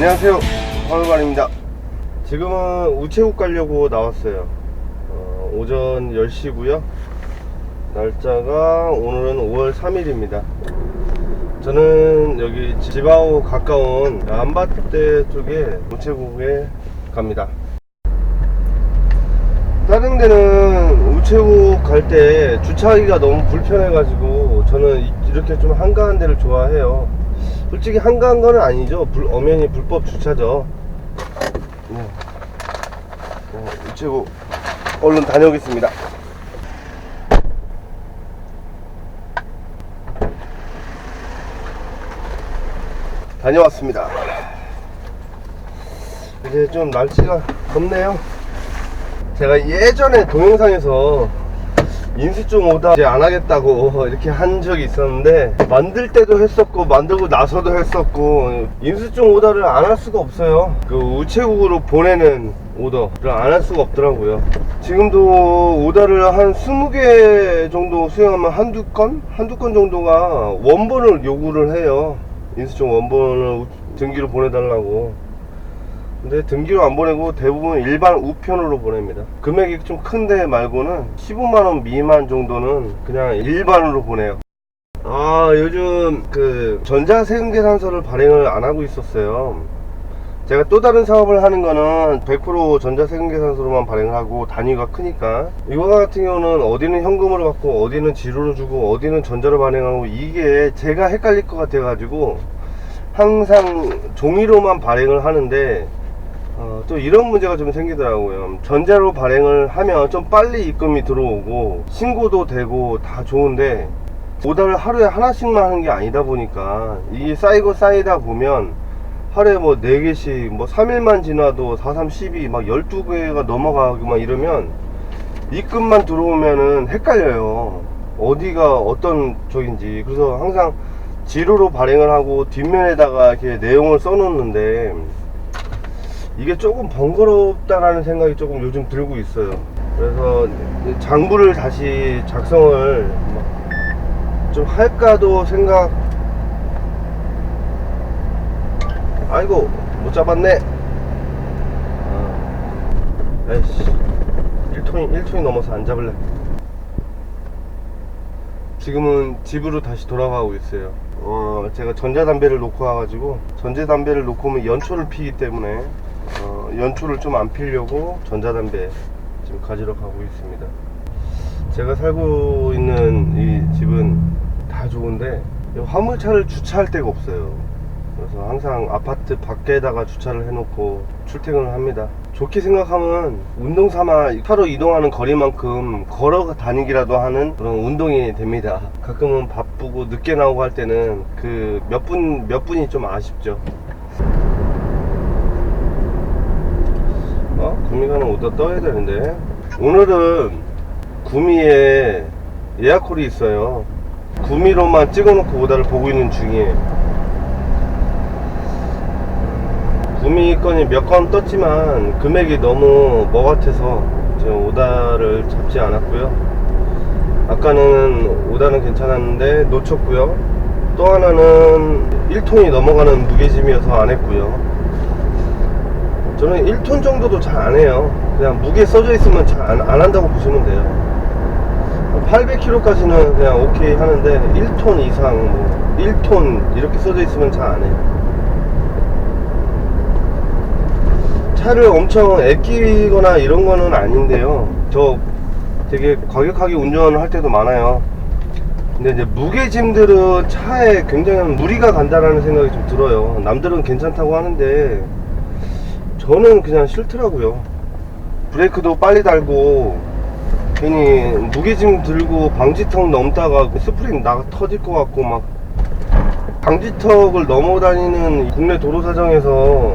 안녕하세요, 황울관입니다. 지금은 우체국 가려고 나왔어요. 오전 10시고요 날짜가 오늘은 5월 3일입니다 저는 여기 집하고 가까운 안바대 쪽에 우체국에 갑니다. 다른 데는 우체국 갈 때 주차하기가 너무 불편해 가지고 저는 이렇게 좀 한가한 데를 좋아해요. 솔직히 한가한 거는 아니죠. 엄연히 불법 주차죠. 우체국 얼른 다녀오겠습니다. 다녀왔습니다. 이제 좀 날씨가 덥네요. 제가 예전에 동영상에서 인수증 오다 이제 안 하겠다고 이렇게 한 적이 있었는데, 만들 때도 했었고 만들고 나서도 했었고, 인수증 오다를 안 할 수가 없어요. 그 우체국으로 보내는 오더를 안 할 수가 없더라고요. 지금도 오다를 한 20개 정도 수행하면 한두 건 정도가 원본을 요구를 해요. 인수증 원본을 등기로 보내달라고. 근데 등기로 안 보내고 대부분 일반 우편으로 보냅니다. 금액이 좀 큰데 말고는 15만원 미만 정도는 그냥 일반으로 보내요. 요즘 그 전자세금계산서를 발행을 안 하고 있었어요. 제가 또 다른 사업을 하는 거는 100% 전자세금계산서로만 발행하고 단위가 크니까, 이거 같은 경우는 어디는 현금으로 받고 어디는 지로로 주고 어디는 전자로 발행하고, 이게 제가 헷갈릴 것 같아 가지고 항상 종이로만 발행을 하는데, 또 이런 문제가 좀 생기더라고요. 전자로 발행을 하면 좀 빨리 입금이 들어오고 신고도 되고 다 좋은데, 오다를 하루에 하나씩만 하는 게 아니다 보니까 이게 쌓이고 쌓이다 보면 하루에 뭐 4개씩 뭐 3일만 지나도 4, 3, 12 막 12개가 넘어가고 막 이러면 입금만 들어오면은 헷갈려요. 어디가 어떤 쪽인지. 그래서 항상 지로로 발행을 하고 뒷면에다가 이렇게 내용을 써놓는데, 이게 조금 번거롭다라는 생각이 조금 요즘 들고 있어요. 그래서 장부를 다시 작성을 좀 할까도 생각. 아이고 못 잡았네. 에이씨, 1톤이 넘어서 안 잡을래. 지금은 집으로 다시 돌아가고 있어요. 제가 전자담배를 놓고 와가지고, 전자담배를 놓고 오면 연초를 피기 때문에 연초를 좀 안 피려고 전자담배 지금 가지러 가고 있습니다. 제가 살고 있는 이 집은 다 좋은데 화물차를 주차할 데가 없어요. 그래서 항상 아파트 밖에다가 주차를 해놓고 출퇴근을 합니다. 좋게 생각하면 운동 삼아 차로 이동하는 거리만큼 걸어 다니기라도 하는 그런 운동이 됩니다. 가끔은 바쁘고 늦게 나오고 할 때는 그 몇 분이 좀 아쉽죠. 구미가는 오다 떠야 되는데, 오늘은 구미에 예약콜이 있어요. 구미로만 찍어놓고 오다를 보고 있는 중이에요. 구미 건이 몇 건 떴지만 금액이 너무 뭐 같아서 지금 오다를 잡지 않았고요. 아까는 오다는 괜찮았는데 놓쳤고요. 또 하나는 1톤이 넘어가는 무게짐이어서 안 했고요. 저는 1톤 정도도 잘 안 해요. 그냥 무게 써져 있으면 잘 안 한다고 보시면 돼요. 800kg까지는 그냥 오케이 하는데 1톤 이상, 뭐 1톤 이렇게 써져 있으면 잘 안 해요. 차를 엄청 아끼거나 이런 거는 아닌데요, 저 되게 과격하게 운전을 할 때도 많아요. 근데 이제 무게짐들은 차에 굉장히 무리가 간다라는 생각이 좀 들어요. 남들은 괜찮다고 하는데 저는 그냥 싫더라고요. 브레이크도 빨리 달고, 괜히 무게짐 들고 방지턱 넘다가 스프링 터질 것 같고, 막 방지턱을 넘어 다니는 국내 도로 사정에서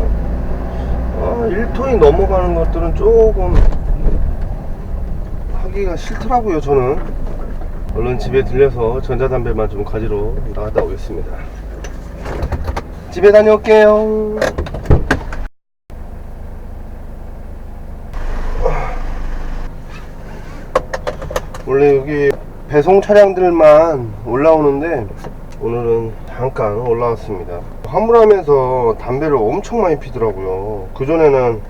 1톤이 넘어가는 것들은 조금 하기가 싫더라고요. 저는 얼른 집에 들려서 전자담배만 좀 가지러 나갔다 오겠습니다. 집에 다녀올게요. 원래 여기 배송 차량들만 올라오는데 오늘은 잠깐 올라왔습니다. 화물하면서 담배를 엄청 많이 피더라고요. 그전에는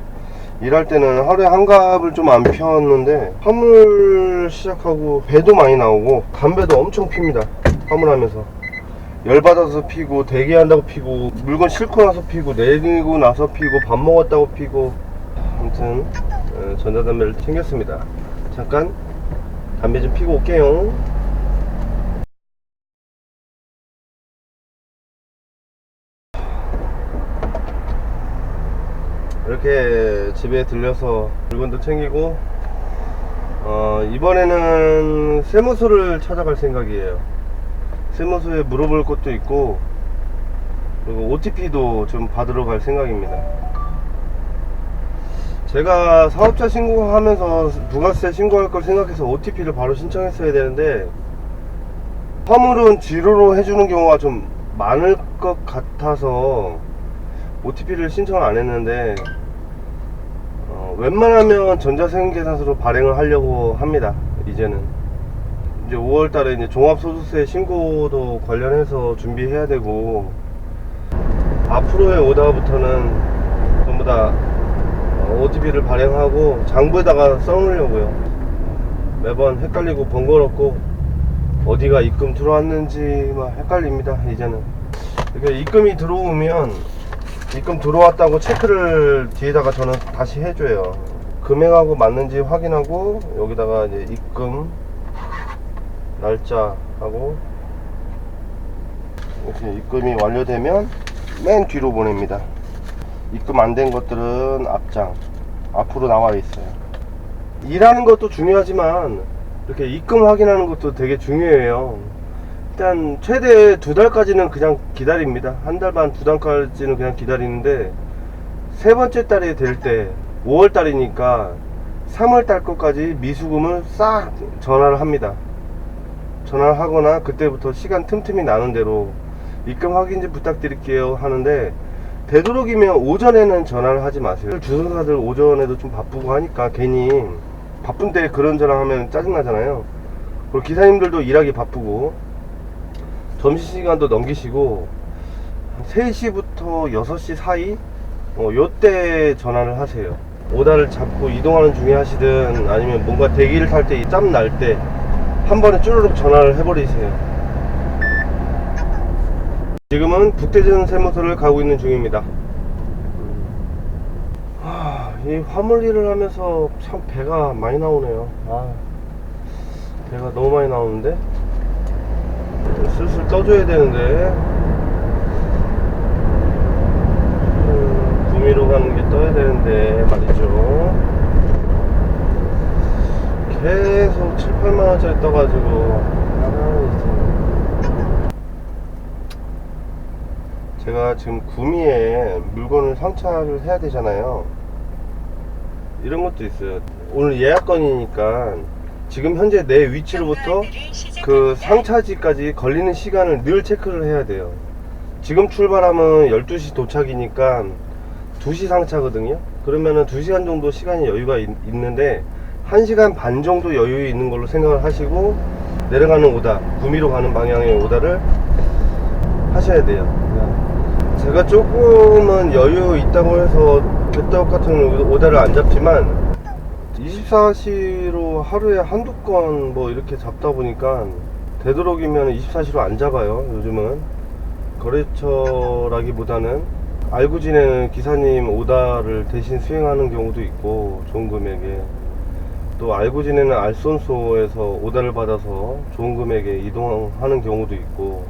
일할 때는 하루에 한 갑을 좀 안 피웠는데 화물 시작하고 배도 많이 나오고 담배도 엄청 핍니다. 화물하면서 열받아서 피고, 대기한다고 피고, 물건 싣고 나서 피고, 내리고 나서 피고, 밥 먹었다고 피고. 아무튼 전자담배를 챙겼습니다. 잠깐 담배 좀 피고 올게요. 이렇게 집에 들려서 물건도 챙기고 이번에는 세무서를 찾아갈 생각이에요. 세무서에 물어볼 것도 있고, 그리고 OTP도 좀 받으러 갈 생각입니다. 제가 사업자 신고하면서 부가세 신고할 걸 생각해서 OTP를 바로 신청했어야 되는데, 화물은 지로로 해주는 경우가 좀 많을 것 같아서 OTP를 신청을 안 했는데, 웬만하면 전자세금계산서로 발행을 하려고 합니다. 이제는 이제 5월달에 이제 종합소득세 신고도 관련해서 준비해야 되고, 앞으로의 오다부터는 전부 다 OTP를 발행하고 장부에다가 써놓으려고요. 매번 헷갈리고 번거롭고 어디가 입금 들어왔는지 막 헷갈립니다. 이제는 이렇게 입금이 들어오면 입금 들어왔다고 체크를 뒤에다가 저는 다시 해줘요. 금액하고 맞는지 확인하고, 여기다가 이제 입금 날짜하고, 이렇게 입금이 완료되면 맨 뒤로 보냅니다. 입금 안 된 것들은 앞장 앞으로 나와 있어요. 일하는 것도 중요하지만 이렇게 입금 확인하는 것도 되게 중요해요. 일단 최대 2달까지는 그냥 기다립니다. 한 달 반, 2달까지는 그냥 기다리는데, 세 번째 달이 될 때 5월 달이니까 3월 달 것까지 미수금을 싹 전화를 합니다. 전화를 하거나 그때부터 시간 틈틈이 나는 대로 입금 확인 좀 부탁드릴게요 하는데, 되도록이면 오전에는 전화를 하지 마세요. 주선사들 오전에도 좀 바쁘고 하니까 괜히 바쁜 때 그런 전화 하면 짜증나잖아요. 그리고 기사님들도 일하기 바쁘고, 점심시간도 넘기시고 3시부터 6시 사이 요때 전화를 하세요. 오다를 잡고 이동하는 중에 하시든, 아니면 뭔가 대기를 탈 때 짬 날 때 한 번에 쭈르륵 전화를 해버리세요. 지금은 북대전 세무서를 가고 있는 중입니다. 이 화물 일을 하면서 참 배가 많이 나오네요. 배가 너무 많이 나오는데 슬슬 떠줘야 되는데, 구미로 가는 게 떠야 되는데 말이죠. 계속 7, 8만원짜리 떠가지고 제가 지금 구미에 물건을 상차를 해야 되잖아요. 이런 것도 있어요. 오늘 예약건이니까 지금 현재 내 위치로부터 그 상차지까지 걸리는 시간을 늘 체크를 해야 돼요. 지금 출발하면 12시 도착이니까 2시 상차거든요. 그러면은 2시간 정도 시간이 여유가 있는데 1시간 반 정도 여유 있는 걸로 생각을 하시고, 내려가는 오다, 구미로 가는 방향의 오다를 하셔야 돼요. 제가 조금은 여유 있다고 해서 개떡 같은 오다를 안 잡지만, 24시로 하루에 한두 건 뭐 이렇게 잡다 보니까 되도록이면 24시로 안 잡아요. 요즘은 거래처라기보다는 알고 지내는 기사님 오다를 대신 수행하는 경우도 있고, 좋은 금액에 또 알고 지내는 알선소에서 오다를 받아서 좋은 금액에 이동하는 경우도 있고.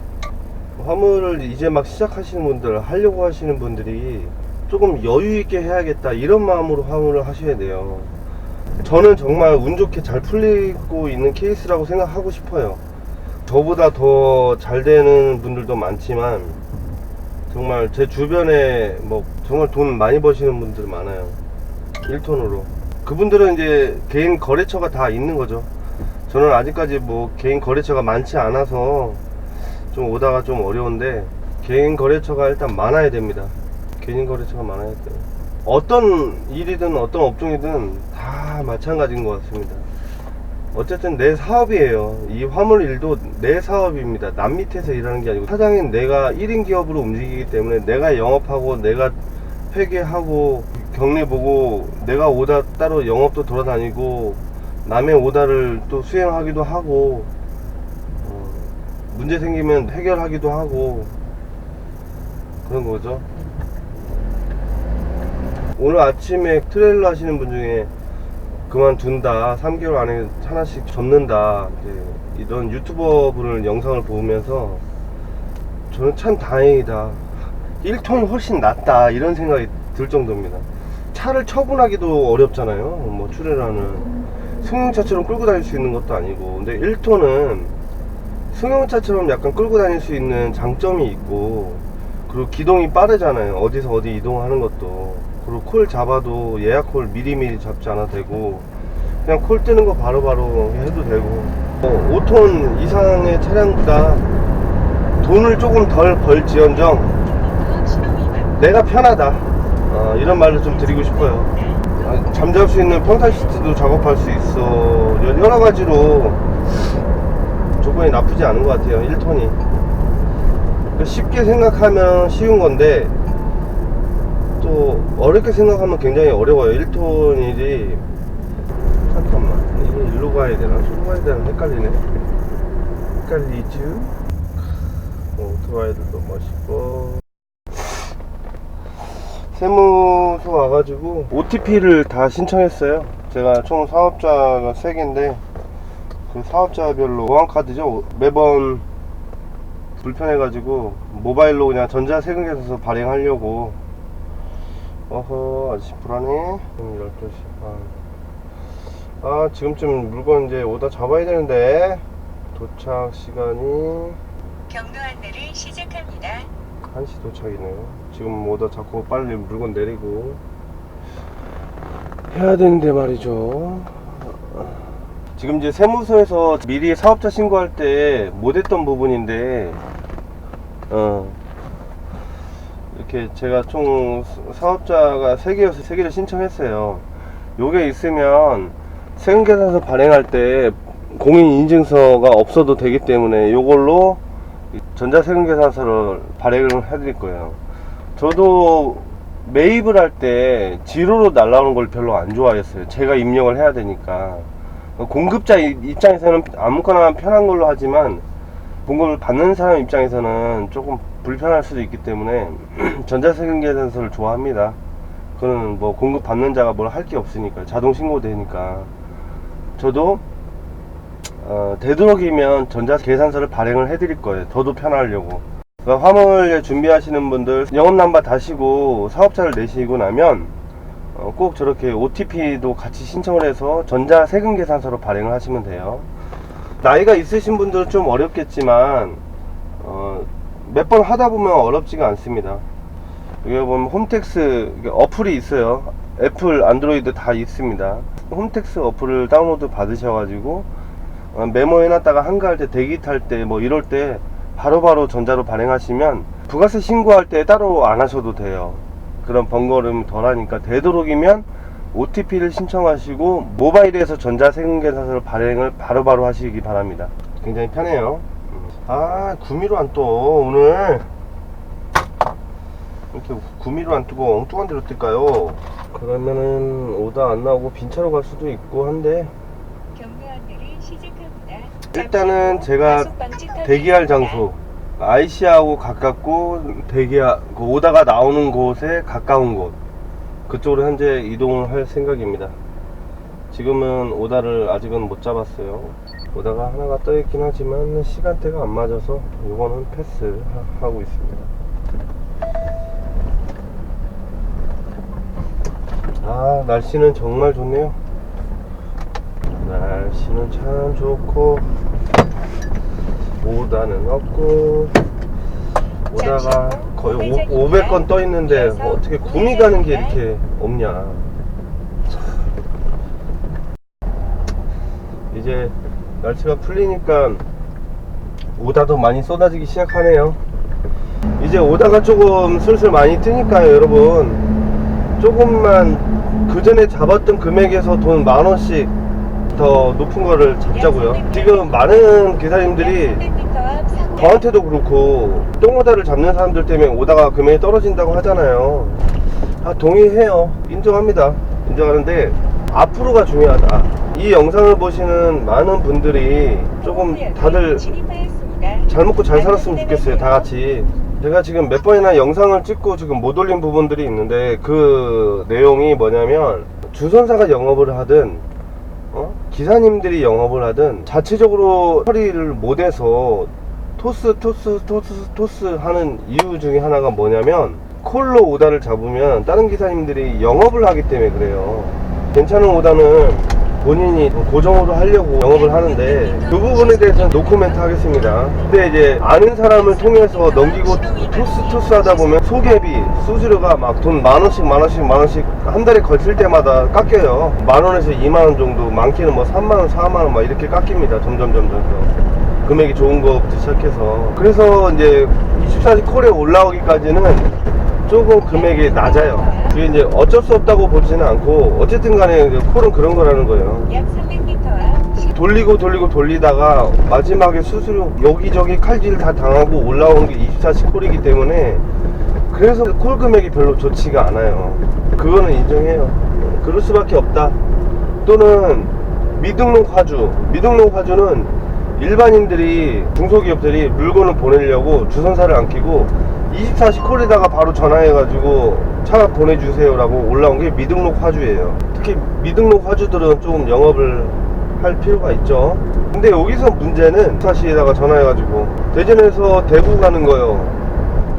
화물을 이제 막 시작하시는 분들, 하려고 하시는 분들이 조금 여유 있게 해야겠다 이런 마음으로 화물을 하셔야 돼요. 저는 정말 운 좋게 잘 풀리고 있는 케이스라고 생각하고 싶어요. 저보다 더 잘 되는 분들도 많지만, 정말 제 주변에 뭐 정말 돈 많이 버시는 분들 많아요. 1톤으로. 그분들은 이제 개인 거래처가 다 있는 거죠. 저는 아직까지 뭐 개인 거래처가 많지 않아서 좀 오다가 좀 어려운데, 개인 거래처가 일단 많아야 됩니다. 개인 거래처가 많아야 돼요. 어떤 일이든 어떤 업종이든 다 마찬가지인 것 같습니다. 어쨌든 내 사업이에요. 이 화물 일도 내 사업입니다. 남 밑에서 일하는 게 아니고, 사장인 내가 1인 기업으로 움직이기 때문에 내가 영업하고 내가 회계하고 경리 보고, 내가 오다 따로 영업도 돌아다니고 남의 오다를 또 수행하기도 하고, 문제 생기면 해결하기도 하고 그런 거죠. 오늘 아침에 트레일러 하시는 분 중에 그만둔다, 3개월 안에 하나씩 접는다, 이런 유튜버 분을 영상을 보면서 저는 참 다행이다, 1톤이 훨씬 낫다 이런 생각이 들 정도입니다. 차를 처분하기도 어렵잖아요. 뭐 출애라는 승용차처럼 끌고 다닐 수 있는 것도 아니고. 근데 1톤은 승용차처럼 약간 끌고 다닐 수 있는 장점이 있고, 그리고 기동이 빠르잖아요. 어디서 어디 이동하는 것도. 그리고 콜 잡아도 예약 콜 미리미리 잡지 않아도 되고, 그냥 콜 뜨는 거 바로바로 해도 되고. 5톤 이상의 차량보다 돈을 조금 덜 벌지언정 내가 편하다, 이런 말을 좀 드리고 싶어요. 잠잘 수 있는 평탄 시트도 작업할 수 있어. 여러 가지로 조건이 나쁘지 않은 것 같아요, 1톤이. 쉽게 생각하면 쉬운 건데 또 어렵게 생각하면 굉장히 어려워요. 1톤이지. 잠깐만, 이게 일로 가야 되나 저로 가야 되나 헷갈리네. 헷갈리죠? 오토바이들도 멋있고. 세무서 와가지고 OTP를 다 신청했어요. 제가 총 사업자가 3개인데 그 사업자별로 보안카드죠. 매번 불편해가지고 모바일로 그냥 전자세금계산서 발행하려고. 아저씨 불안해. 12시 반. 지금쯤 물건 이제 오다 잡아야 되는데. 도착 시간이 경로 안내를 시작합니다. 1시 도착이네요. 지금 오다 잡고 빨리 물건 내리고 해야 되는데 말이죠. 지금 이제 세무서에서 미리 사업자 신고할 때 못했던 부분인데, 이렇게 제가 총 사업자가 3개여서 3개를 신청했어요. 요게 있으면 세금계산서 발행할 때 공인인증서가 없어도 되기 때문에 요걸로 전자세금계산서를 발행을 해드릴 거예요. 저도 매입을 할 때 지로로 날라오는 걸 별로 안 좋아했어요. 제가 입력을 해야 되니까. 공급자 입장에서는 아무거나 편한 걸로 하지만 공급을 받는 사람 입장에서는 조금 불편할 수도 있기 때문에 전자세금계산서를 좋아합니다. 그거는 뭐 공급 받는 자가 뭘 할 게 없으니까, 자동 신고되니까. 저도 되도록이면 전자계산서를 발행을 해드릴 거예요. 저도 편하려고. 그러니까 화물 준비하시는 분들 영업남바 다시고 사업자를 내시고 나면 꼭 저렇게 OTP도 같이 신청을 해서 전자세금계산서로 발행을 하시면 돼요. 나이가 있으신 분들은 좀 어렵겠지만 몇 번 하다 보면 어렵지가 않습니다. 여기 보면 홈택스 어플이 있어요. 애플, 안드로이드 다 있습니다. 홈택스 어플을 다운로드 받으셔가지고 메모해놨다가 한가할 때, 대기 탈 때, 뭐 이럴 때 바로바로 전자로 발행하시면 부가세 신고할 때 따로 안 하셔도 돼요. 그런 번거로움 덜 하니까 되도록이면 OTP를 신청하시고 모바일에서 전자세금계산서를 발행을 바로바로 하시기 바랍니다. 굉장히 편해요. 구미로 안 떠. 오늘 이렇게 구미로 안 뜨고 엉뚱한 데로 뜰까요? 그러면은 오다 안 나오고 빈차로 갈 수도 있고 한데, 경로 안내를 시작합니다. 일단은 제가 대기할 장소, IC하고 가깝고 오다가 나오는 곳에 가까운 곳, 그쪽으로 현재 이동을 할 생각입니다. 지금은 오다를 아직은 못 잡았어요. 오다가 하나가 떠 있긴 하지만 시간대가 안 맞아서 이거는 패스 하고 있습니다. 날씨는 정말 좋네요. 날씨는 참 좋고 오다는 없고. 오다가 거의 500건 떠 있는데 어떻게 구미 가는 게 이렇게 없냐. 이제 날씨가 풀리니까 오다도 많이 쏟아지기 시작하네요. 이제 오다가 조금 슬슬 많이 뜨니까요, 여러분. 조금만 그 전에 잡았던 금액에서 돈 10,000원씩 더 높은 거를 잡자고요. 지금 많은 기사님들이 저한테도 그렇고 똥오다를 잡는 사람들 때문에 오다가 금액이 떨어진다고 하잖아요. 동의해요. 인정합니다. 인정하는데 앞으로가 중요하다. 이 영상을 보시는 많은 분들이 조금 다들 잘 먹고 잘 살았으면 좋겠어요. 다 같이. 제가 지금 몇 번이나 영상을 찍고 지금 못 올린 부분들이 있는데 그 내용이 뭐냐면 주선사가 영업을 하든 기사님들이 영업을 하든 자체적으로 처리를 못해서 토스 하는 이유 중에 하나가 뭐냐면 콜로 오다를 잡으면 다른 기사님들이 영업을 하기 때문에 그래요. 괜찮은 오다는 본인이 고정으로 하려고 영업을 하는데 그 부분에 대해서는 노코멘트 하겠습니다. 근데 이제 아는 사람을 통해서 넘기고 토스 하다 보면 소개비, 수수료가 막 돈 만원씩 한 달에 걸칠 때마다 깎여요. 만원에서 2만원 정도, 많게는 뭐 3만원, 4만원 막 이렇게 깎입니다. 점점 금액이 좋은 거부터 시작해서. 그래서 이제 24시 콜에 올라오기까지는 조금 금액이 낮아요. 그게 이제 어쩔 수 없다고 보지는 않고 어쨌든 간에 콜은 그런 거라는 거예요. 약 300m 앞 돌리다가 마지막에 수수료 여기저기 칼질 다 당하고 올라온 게 24시 콜이기 때문에 그래서 콜 금액이 별로 좋지가 않아요. 그거는 인정해요. 그럴 수밖에 없다. 또는 미등록 화주는 일반인들이 중소기업들이 물건을 보내려고 주선사를 안 끼고 24시 콜에다가 바로 전화해가지고 차 보내주세요 라고 올라온 게 미등록 화주예요. 특히 미등록 화주들은 조금 영업을 할 필요가 있죠. 근데 여기서 문제는 24시에다가 전화해가지고 대전에서 대구 가는 거요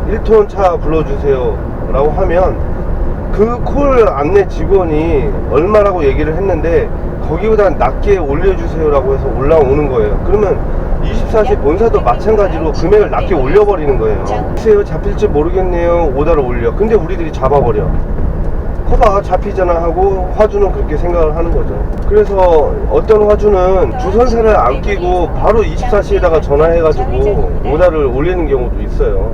1톤 차 불러주세요 라고 하면 그 콜 안내 직원이 얼마라고 얘기를 했는데 거기보다 낮게 올려주세요 라고 해서 올라오는 거예요. 그러면 24시 본사도 마찬가지로 금액을 낮게 올려버리는 거예요. 글쎄요, 잡힐지 모르겠네요. 오다를 올려. 근데 우리들이 잡아버려. 커봐 잡히잖아 하고 화주는 그렇게 생각을 하는 거죠. 그래서 어떤 화주는 주선사를 안 끼고 바로 24시에다가 전화해가지고 오다를 올리는 경우도 있어요.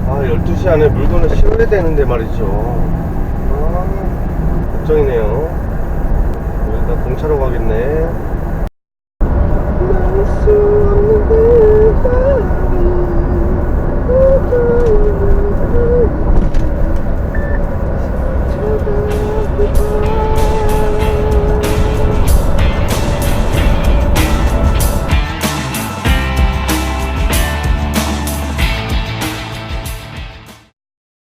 12시 안에 물건을 실어야 되는데 말이죠. 걱정이네요. 여기다 공차로 가겠네.